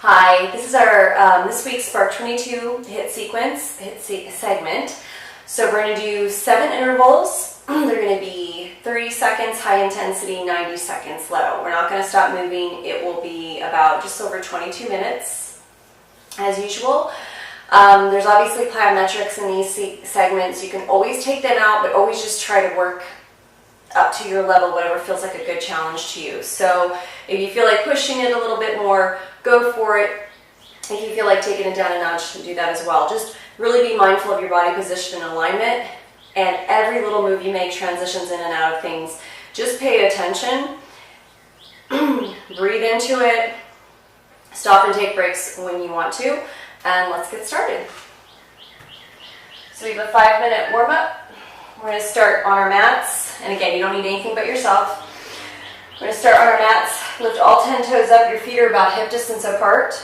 Hi, this is our this week's Spark 22 HIIT segment. So we're going to do 7 intervals. They're going to be 30 seconds high intensity, 90 seconds low. We're not going to stop moving. It will be about just over 22 minutes as usual. There's obviously plyometrics in these segments. You can always take them out, but always just try to work up to your level, whatever feels like a good challenge to you. So if you feel like pushing it a little bit more, go for it. If you feel like taking it down a notch, do that as well. Just really be mindful of your body position and alignment, and every little move you make transitions in and out of things. Just pay attention, breathe into it, stop and take breaks when you want to, and let's get started. So we have a 5-minute warm-up. We're going to start on our mats, and again, you don't need anything but yourself. We're going to start on our mats, lift all 10 toes up, your feet are about hip distance apart.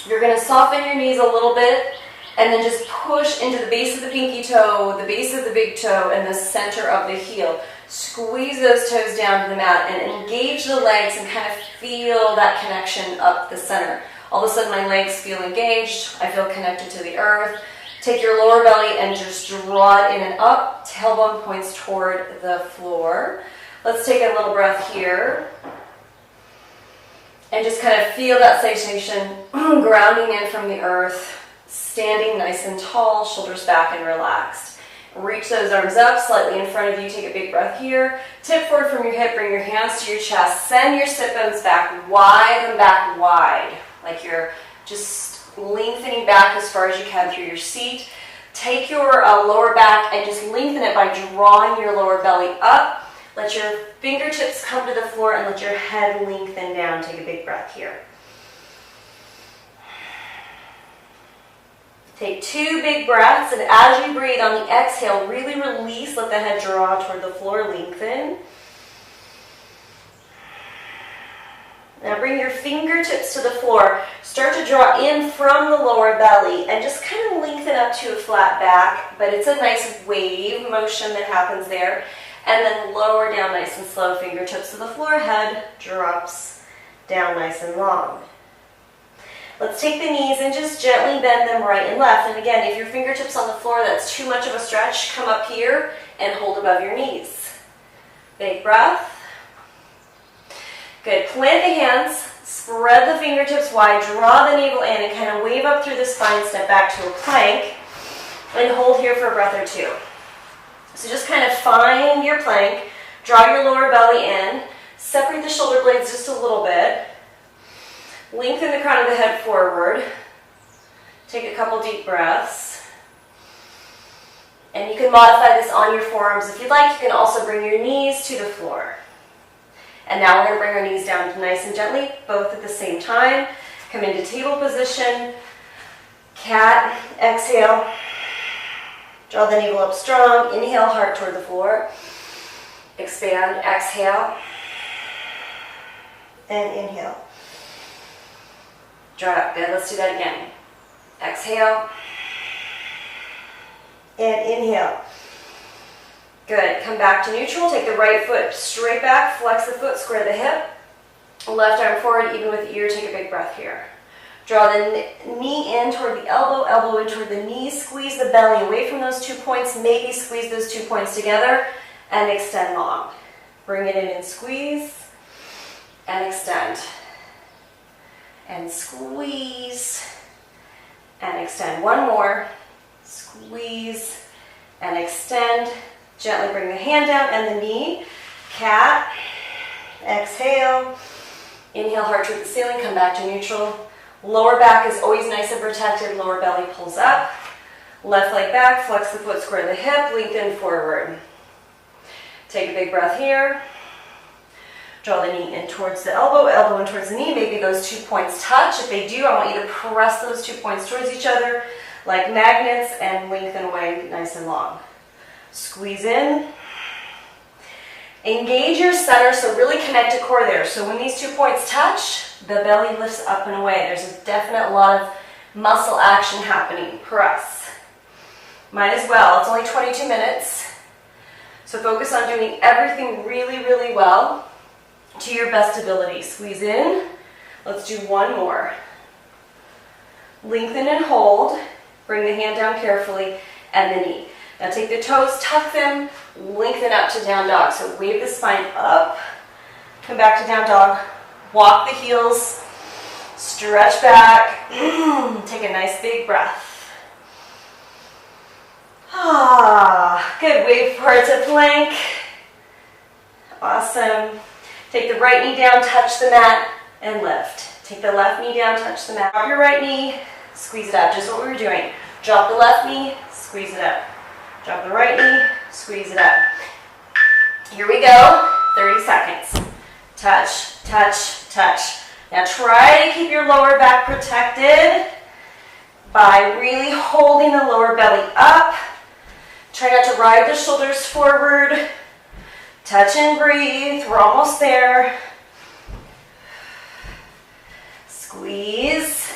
You're going to soften your knees a little bit, and then just push into the base of the pinky toe, the base of the big toe, and the center of the heel. Squeeze those toes down to the mat, and engage the legs and kind of feel that connection up the center. All of a sudden my legs feel engaged, I feel connected to the earth. Take your lower belly and just draw it in and up, tailbone points toward the floor. Let's take a little breath here. And just kind of feel that sensation grounding in from the earth, standing nice and tall, shoulders back and relaxed. Reach those arms up, slightly in front of you, take a big breath here. Tip forward from your hip, bring your hands to your chest, send your sit bones back wide and back wide, like you're just lengthening back as far as you can through your seat. Take your lower back and just lengthen it by drawing your lower belly up. Let your fingertips come to the floor and let your head lengthen down. Take a big breath here. Take 2 big breaths, and as you breathe on the exhale, really release, let the head draw toward the floor, lengthen. Now bring your fingertips to the floor. Start to draw in from the lower belly and just kind of lengthen up to a flat back, but it's a nice wave motion that happens there. And then lower down nice and slow, fingertips to the floor, head drops down nice and long. Let's take the knees and just gently bend them right and left. And again, if your fingertips on the floor, that's too much of a stretch, come up here and hold above your knees. Big breath. Good. Plant the hands, spread the fingertips wide, draw the navel in, and kind of wave up through the spine, step back to a plank, and hold here for a breath or 2. So just kind of find your plank, draw your lower belly in, separate the shoulder blades just a little bit, lengthen the crown of the head forward, take a couple deep breaths, and you can modify this on your forearms if you'd like. You can also bring your knees to the floor. And now we're going to bring our knees down nice and gently, both at the same time. Come into table position, cat, exhale. Draw the navel up strong, inhale, heart toward the floor. Expand, exhale, and inhale. Draw it up, good, let's do that again. Exhale, and inhale. Good, come back to neutral, take the right foot straight back, flex the foot, square the hip. Left arm forward, even with the ear, take a big breath here. Draw the knee in toward the elbow, elbow in toward the knee, squeeze the belly away from those 2 points, maybe squeeze those 2 points together, and extend long. Bring it in and squeeze, and extend. And squeeze, and extend. One more, squeeze, and extend. Gently bring the hand down and the knee, cat, exhale, inhale, heart toward the ceiling, come back to neutral. Lower back is always nice and protected, lower belly pulls up. Left leg back, flex the foot, square the hip, lengthen forward. Take a big breath here. Draw the knee in towards the elbow, elbow in towards the knee. Maybe those 2 points touch. If they do, I want you to press those 2 points towards each other like magnets and lengthen away nice and long. Squeeze in. Engage your center, so really connect to core there. So when these 2 points touch, the belly lifts up and away. There's a definite lot of muscle action happening. Press. Might as well. It's only 22 minutes. So focus on doing everything really, really well to your best ability. Squeeze in, Let's do one more. Lengthen and hold. Bring the hand down carefully and the knee. Now take the toes, tuck them, lengthen up to down dog. So wave the spine up, come back to down dog, walk the heels, stretch back, take a nice big breath. Good, wave forward to plank. Awesome. Take the right knee down, touch the mat, and lift. Take the left knee down, touch the mat. Drop your right knee, squeeze it up, just what we were doing. Drop the left knee, squeeze it up. Drop the right knee, squeeze it up. Here we go, 30 seconds. Touch, touch, touch. Now try to keep your lower back protected by really holding the lower belly up. Try not to ride the shoulders forward. Touch and breathe, we're almost there. Squeeze.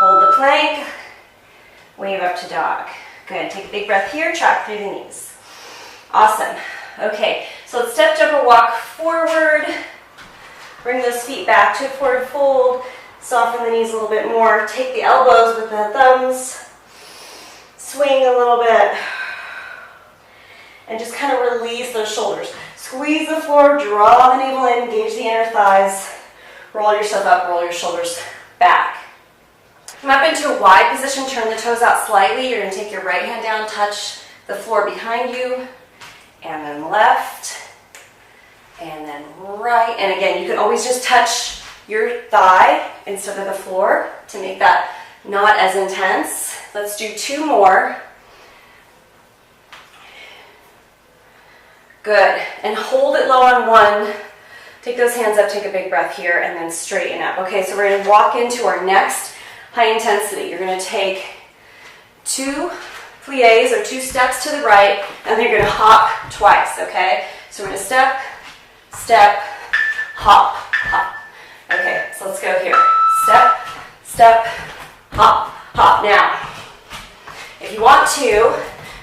Hold the plank, wave up to dog. Good, take a big breath here, track through the knees. Awesome. Okay, so let's step, jump, or walk forward. Bring those feet back to a forward fold. Soften the knees a little bit more. Take the elbows with the thumbs. Swing a little bit. And just kind of release those shoulders. Squeeze the floor, draw the navel in, engage the inner thighs. Roll yourself up, roll your shoulders back. Come up into a wide position, turn the toes out slightly. You're going to take your right hand down, touch the floor behind you, and then left, and then right. And again, you can always just touch your thigh instead of the floor to make that not as intense. Let's do two more. Good, and hold it low on one. Take those hands up, take a big breath here, and then straighten up. Okay, so we're going to walk into our next high intensity. You're going to take two plies or two steps to the right, and then you're going to hop twice, okay? So we're going to step, step, hop, hop. Okay, so let's go here. Step, step, hop, hop. Now, if you want to,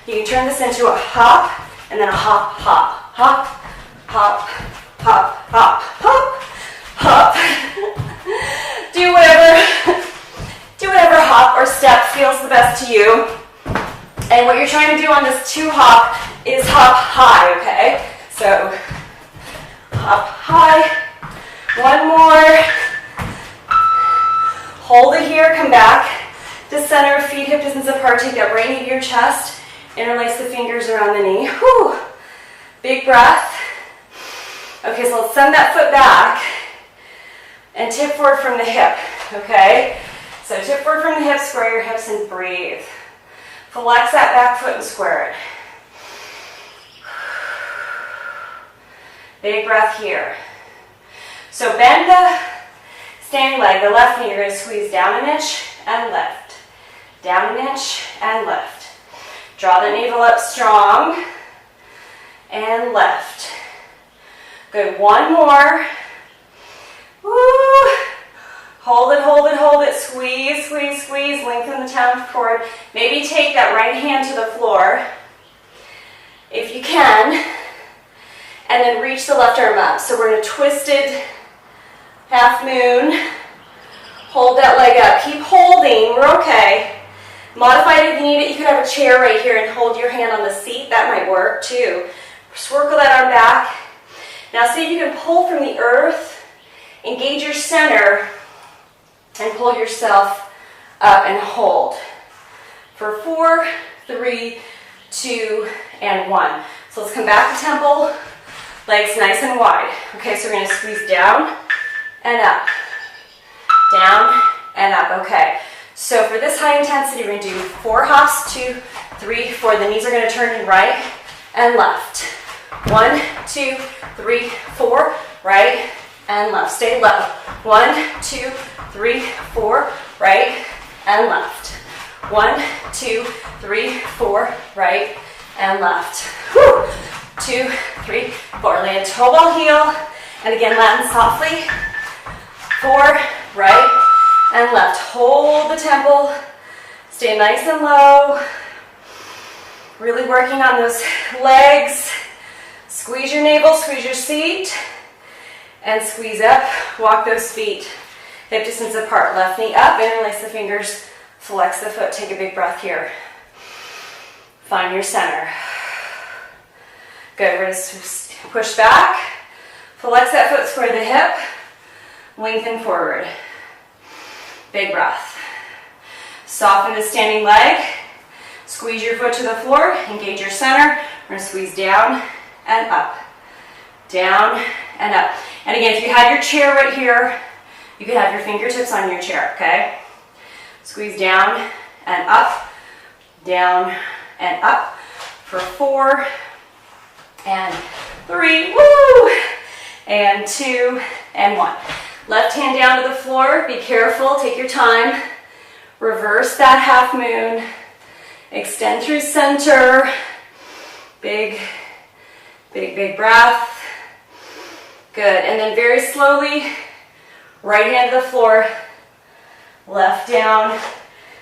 you can turn this into a hop and then a hop, hop, hop, hop, hop, hop, hop, hop. Do whatever hop or step feels the best to you. And what you're trying to do on this two hop is hop high, okay? So hop high. One more. Hold it here, come back to center, feet hip distance apart. Take that right knee to your chest. Interlace the fingers around the knee. Whew. Big breath. Okay, so let's send that foot back and tip forward from the hip, okay? So tip forward from the hip, square your hips and breathe. Flex that back foot and square it. Big breath here. So bend the standing leg, the left knee, you're going to squeeze down an inch and lift. Down an inch and lift. Draw the navel up strong and lift. Good, one more. Woo. Hold it, hold it, hold it. Squeeze, squeeze, squeeze. Lengthen the down cord. Maybe take that right hand to the floor if you can. And then reach the left arm up. So we're in a twisted half moon. Hold that leg up. Keep holding. We're okay. Modify it if you need it. You could have a chair right here and hold your hand on the seat. That might work too. Circle that arm back. Now see if you can pull from the earth. Engage your center and pull yourself up and hold. For 4, 3, 2, and 1. So let's come back to temple. Legs nice and wide. Okay, so we're going to squeeze down and up. Down and up. Okay. So for this high intensity, we're going to do 4 hops, 2, 3, 4. The knees are going to turn in right and left. 1, 2, 3, 4. Right and left. Stay low. 1, 2, 3, 4. Right and left. 1, 2, 3, 4. Right and left. Whew. 2, 3, 4. Land toe ball heel. And again, land softly. 4, right and left. Hold the temple. Stay nice and low. Really working on those legs. Squeeze your navel, squeeze your seat, and squeeze up. Walk those feet hip distance apart. Left knee up, interlace the fingers, flex the foot. Take a big breath here. Find your center. Good, we're going to push back. Flex that foot, square the hip. Lengthen forward. Big breath. Soften the standing leg. Squeeze your foot to the floor. Engage your center. We're going to squeeze down and up. Down and up. And again, if you had your chair right here, you could have your fingertips on your chair, okay? Squeeze down and up. Down and up for 4 and 3. Woo! And 2 and 1. Left hand down to the floor. Be careful. Take your time. Reverse that half moon. Extend through center. Big, big, big breath. Good. And then very slowly, right hand to the floor. Left down.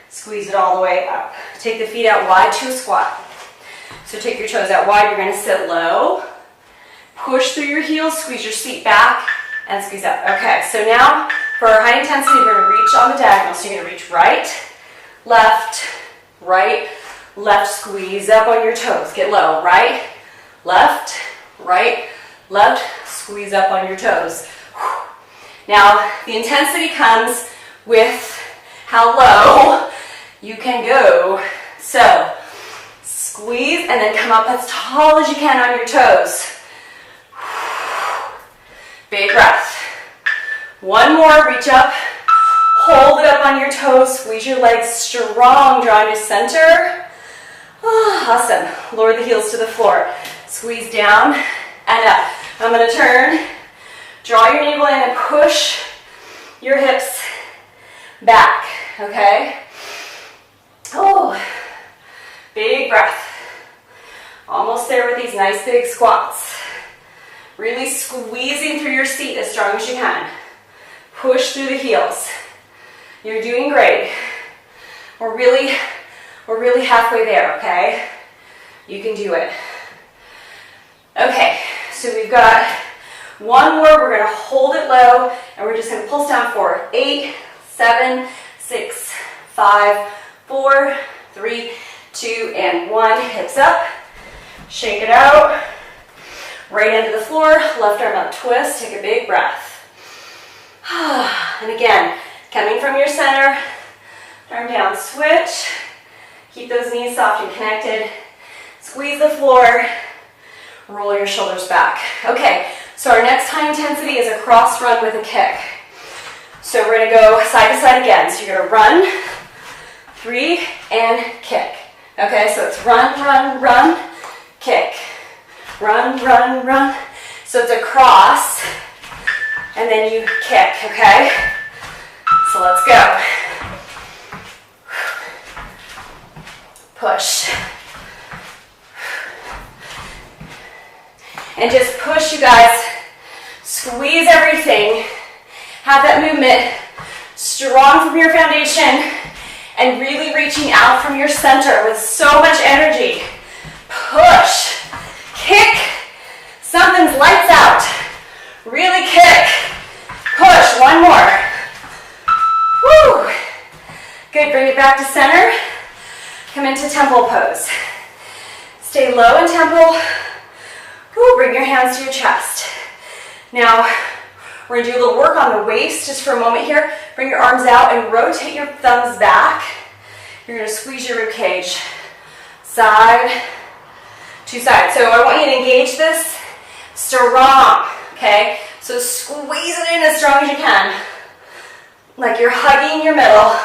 Squeeze it all the way up. Take the feet out wide to a squat. So take your toes out wide. You're going to sit low. Push through your heels. Squeeze your seat back and squeeze up. Okay, so now for our high intensity, we're going to reach on the diagonal. So you're going to reach right, left, squeeze up on your toes. Get low. Right, left, squeeze up on your toes. Now, the intensity comes with how low you can go. So, squeeze and then come up as tall as you can on your toes. Big breath. One more, reach up. Hold it up on your toes. Squeeze your legs strong. Draw into center. Oh, awesome. Lower the heels to the floor. Squeeze down and up. I'm going to turn. Draw your navel in and push your hips back. Okay? Oh, big breath. Almost there with these nice big squats. Really squeezing through your seat as strong as you can. Push through the heels. You're doing great. We're really halfway there, okay? You can do it. Okay, so we've got one more. We're going to hold it low, and we're just going to pulse down for 8, 7, 6, 5, 4, 3, 2, and 1. Hips up. Shake it out. Right end to the floor. Left arm up, twist. Take a big breath. And again, coming from your center, arm down, switch. Keep those knees soft and connected. Squeeze the floor. Roll your shoulders back. Okay, so our next high intensity is a cross run with a kick. So we're going to go side to side again. So you're going to run, 3, and kick. Okay, so it's run, run, run, kick. Run, run, run. So it's a cross, and then you kick, okay? So let's go. Push. And just push, you guys. Squeeze everything. Have that movement strong from your foundation and really reaching out from your center with so much energy. Push. Kick. Something's lights out. Really kick. Push. One more. Woo. Good. Bring it back to center. Come into temple pose. Stay low in temple. Woo. Bring your hands to your chest. Now, we're going to do a little work on the waist just for a moment here. Bring your arms out and rotate your thumbs back. You're going to squeeze your rib cage. Side to side. So I want you to engage this strong, okay? So squeeze it in as strong as you can. Like you're hugging your middle.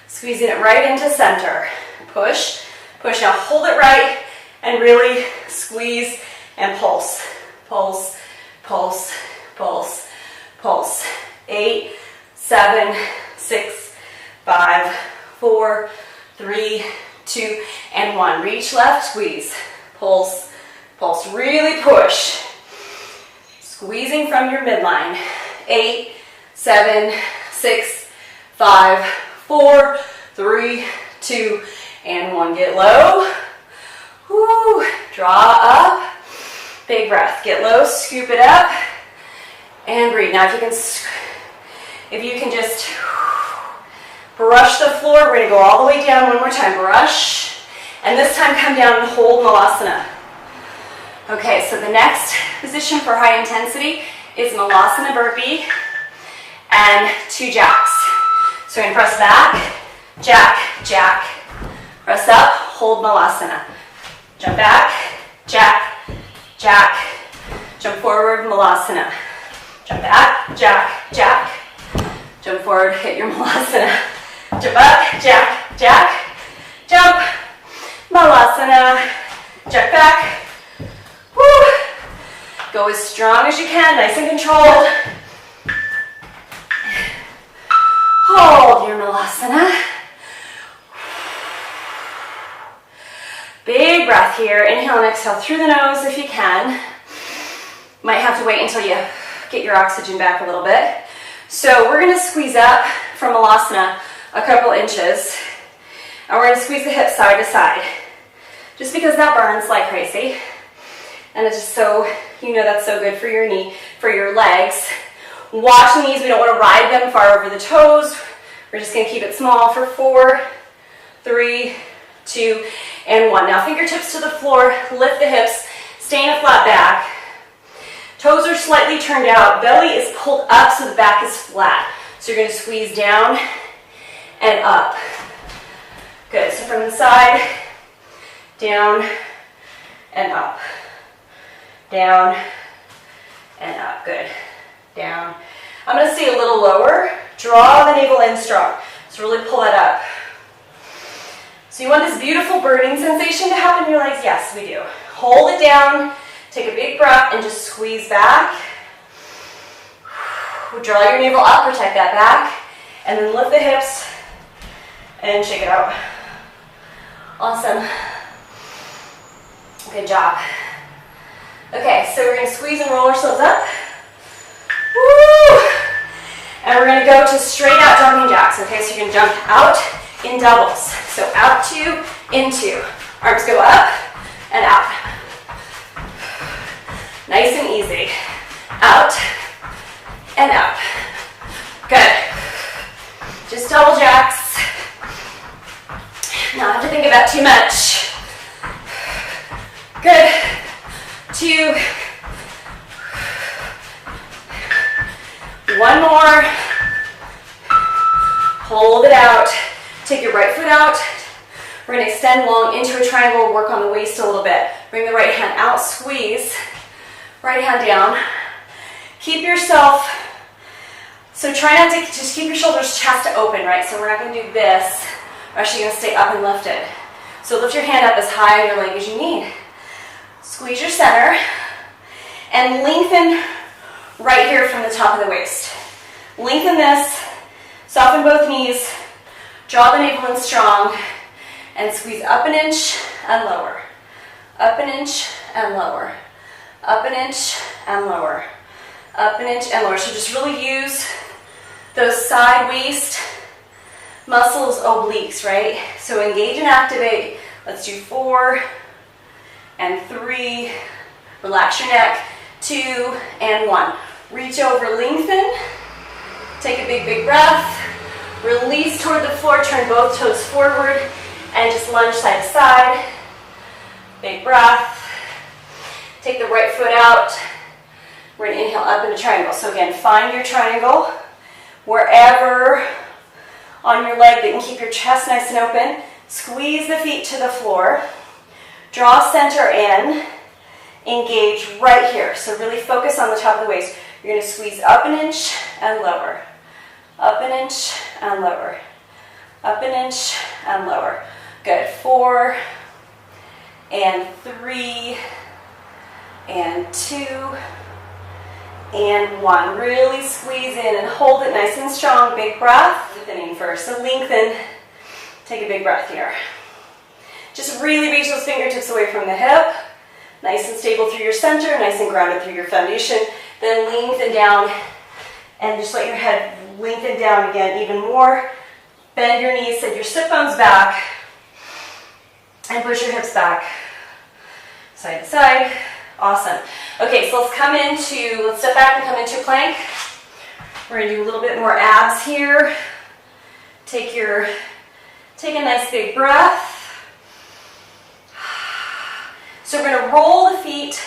Squeezing it right into center. Push, push. Now hold it right and really squeeze and pulse. Pulse, pulse, pulse, pulse. 8, 7, 6, 5, 4, 3, 2, and 1. Reach left, squeeze. Pulse, pulse. Really push. Squeezing from your midline. 8, 7, 6, 5, 4, 3, 2, and 1. Get low. Woo. Draw up. Big breath. Get low, scoop it up, and breathe. Now if you can just brush the floor, we're gonna go all the way down one more time. Brush, and this time come down and hold Malasana. Okay, so the next position for high intensity is Malasana burpee and 2 jacks. So we're gonna press back, jack, jack. Press up, hold Malasana. Jump back, jack, jack. Jump forward, Malasana. Jump back, jack, jack. Jump forward, hit your Malasana. Jump up, jack, jack. Jump, Malasana. Jack back. Woo. Go as strong as you can, nice and controlled. Hold your Malasana. Big breath here. Inhale and exhale through the nose if you can. Might have to wait until you get your oxygen back a little bit. So we're going to squeeze up from Malasana a couple inches. And we're going to squeeze the hips side to side. Just because that burns like crazy. And it's just so, you know, that's so good for your knee, for your legs. Watch the knees. We don't want to ride them far over the toes. We're just going to keep it small for 4, 3, 2, and 1. Now fingertips to the floor, lift the hips, stay in a flat back. Toes are slightly turned out, belly is pulled up so the back is flat. So you're going to squeeze down and up. Good, so from the side, down and up. Down and up, good. Down. I'm going to stay a little lower, draw the navel in strong. So really pull it up. So you want this beautiful burning sensation to happen in your legs? Yes, we do. Hold it down, take a big breath, and just squeeze back. Draw your navel up, protect that back, and then lift the hips and shake it out. Awesome. Good job. Okay, so we're going to squeeze and roll ourselves up. Woo! And we're going to go to straight out jumping jacks. Okay, so you're going to jump out in doubles. So out 2, into. Arms go up and out. Nice and easy. Out and out. Good. Just double jacks. Not have to think about too much. Good. 2. 1 more. Hold it out. Take your right foot out. We're going to extend long into a triangle, work on the waist a little bit. Bring the right hand out, squeeze. Right hand down. Keep yourself, so try not to just keep your shoulders chest open, right? So we're not going to do this. We're actually going to stay up and lifted. So lift your hand up as high on your leg as you need. Squeeze your center and lengthen right here from the top of the waist. Lengthen this, soften both knees, draw the navel in strong, and squeeze up an inch and lower. Up an inch and lower. Up an inch and lower. Up an inch and lower. So just really use those side waist muscles, obliques, right? So engage and activate. Let's do 4 and 3. Relax your neck. 2 and 1. Reach over, lengthen. Take a big, big breath. Release toward the floor. Turn both toes forward and just lunge side to side. Big breath. Take the right foot out. We're going to inhale up in a triangle. So again, find your triangle wherever on your leg that you can keep your chest nice and open. Squeeze the feet to the floor. Draw center in. Engage right here. So really focus on the top of the waist. You're going to squeeze up an inch and lower. Up an inch and lower. Up an inch and lower. Good. 4 and 3 and 2 and 1. Really squeeze in and hold it nice and strong. Big breath. Lengthening first. So lengthen. Take a big breath here. Just really reach those fingertips away from the hip. Nice and stable through your center. Nice and grounded through your foundation. Then lengthen down and just let your head lengthen down again even more. Bend your knees, send your sit bones back, and push your hips back. side to side. Awesome. Okay, so let's step back and come into a plank. We're gonna do a little bit more abs here. Take a nice big breath. So we're gonna roll the feet.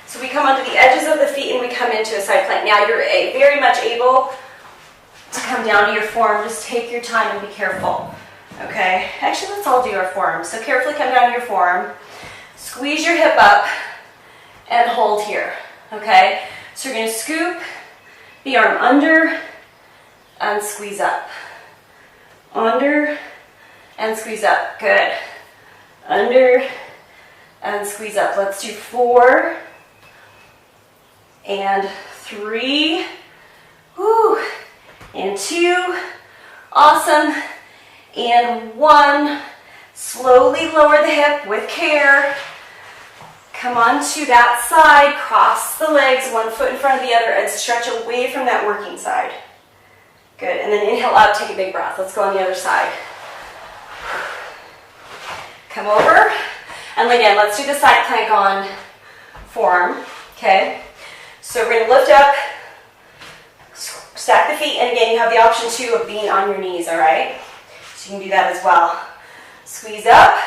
So we come onto the edges of the feet and we come into a side plank. Now you're very much able to come down to your form. Just take your time and be careful. Okay, actually let's all do our form. So carefully come down to your form. Squeeze your hip up and hold here. Okay, so you're gonna scoop the arm under and squeeze up. Under and squeeze up. Good. Under and squeeze up. Let's do 4 and 3. Woo. And 2. Awesome. And 1. Slowly lower the hip with care. Come on to that side. Cross the legs, 1 foot in front of the other, and stretch away from that working side. Good. And then inhale out, take a big breath. Let's go on the other side. Come over. And again, let's do the side plank on forearm. Okay. So we're going to lift up, stack the feet, and again, you have the option too of being on your knees, all right? So you can do that as well. Squeeze up,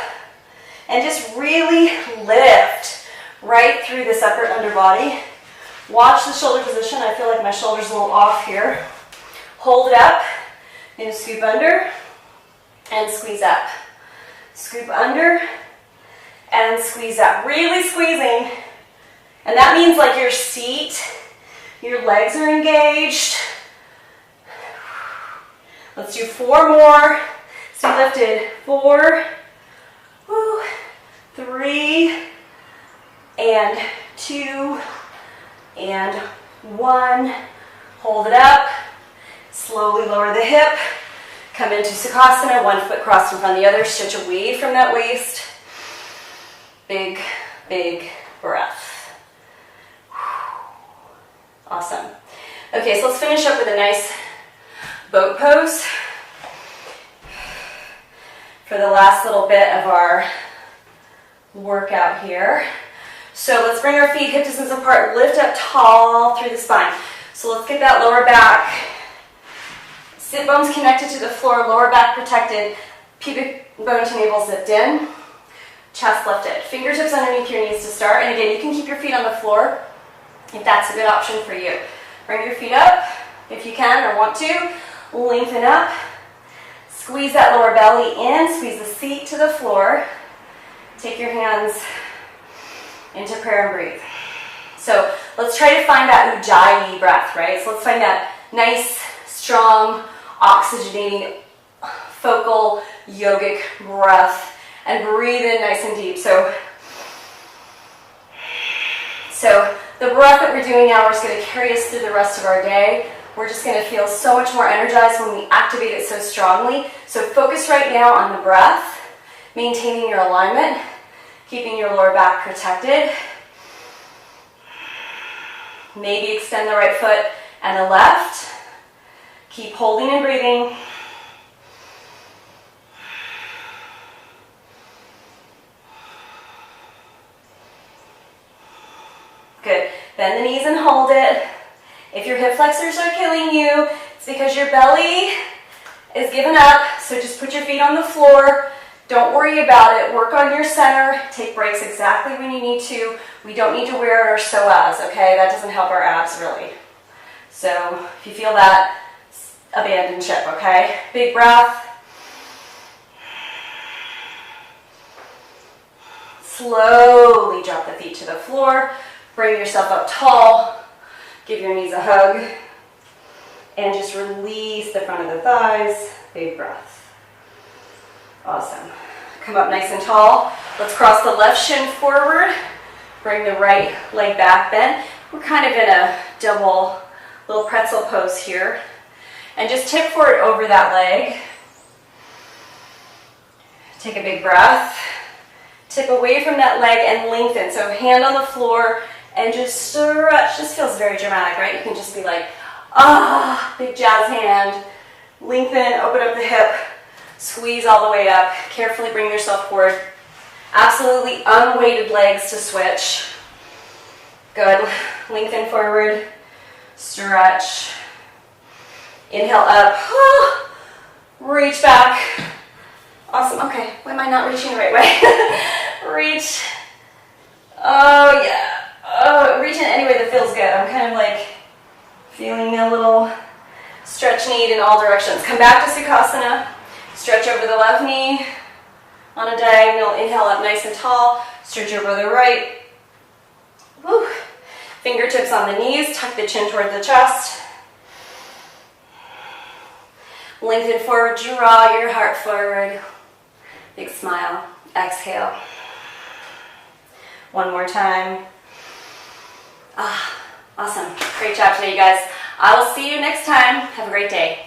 and just really lift right through this upper underbody. Watch the shoulder position. I feel like my shoulder's a little off here. Hold it up, and scoop under, and squeeze up. Scoop under, and squeeze up. Really squeezing. And that means like your seat, your legs are engaged. Let's do 4 more. So lifted. 4, 3, and 2, and 1. Hold it up. Slowly lower the hip. Come into Sukhasana, 1 foot crossed in front of the other. Stretch away from that waist. Big, big breath. Awesome. Okay, so let's finish up with a nice boat pose for the last little bit of our workout here. So let's bring our feet hip distance apart, lift up tall through the spine. So let's get that lower back. Sit bones connected to the floor, lower back protected, pubic bone to navel zipped in, chest lifted. Fingertips underneath your knees to start. And again, you can keep your feet on the floor if that's a good option for you. Bring your feet up if you can or want to. Lengthen up. Squeeze that lower belly in. Squeeze the seat to the floor. Take your hands into prayer and breathe. So let's try to find that Ujjayi breath, right? So let's find that nice, strong, oxygenating, focal, yogic breath. And breathe in nice and deep. So the breath that we're doing now is going to carry us through the rest of our day. We're just going to feel so much more energized when we activate it so strongly. So focus right now on the breath, maintaining your alignment, keeping your lower back protected. Maybe extend the right foot and the left. Keep holding and breathing. Good. Bend the knees and hold it. If your hip flexors are killing you, it's because your belly is giving up. So just put your feet on the floor. Don't worry about it. Work on your center. Take breaks exactly when you need to. We don't need to wear our psoas, okay? That doesn't help our abs really. So if you feel that, abandon ship, okay? Big breath. Slowly drop the feet to the floor. Bring yourself up tall. Give your knees a hug. And just release the front of the thighs. Big breath. Awesome. Come up nice and tall. Let's cross the left shin forward. Bring the right leg back bend. We're kind of in a double little pretzel pose here. And just tip forward over that leg. Take a big breath. Tip away from that leg and lengthen. So hand on the floor and just stretch. This feels very dramatic, right? You can just be like, big jazz hand. Lengthen, open up the hip. Squeeze all the way up. Carefully bring yourself forward. Absolutely unweighted legs to switch. Good. Lengthen forward, stretch. Inhale up, reach back. Awesome. Okay, why am I not reaching the right way? Reach. Oh yeah. Oh, reach in any way that feels good. I'm kind of like feeling a little stretch need in all directions. Come back to Sukhasana. Stretch over the left knee on a diagonal. Inhale up nice and tall. Stretch over the right. Woo. Fingertips on the knees. Tuck the chin toward the chest. Lengthen forward. Draw your heart forward. Big smile. Exhale. One more time. Awesome. Great job today, you guys. I will see you next time. Have a great day.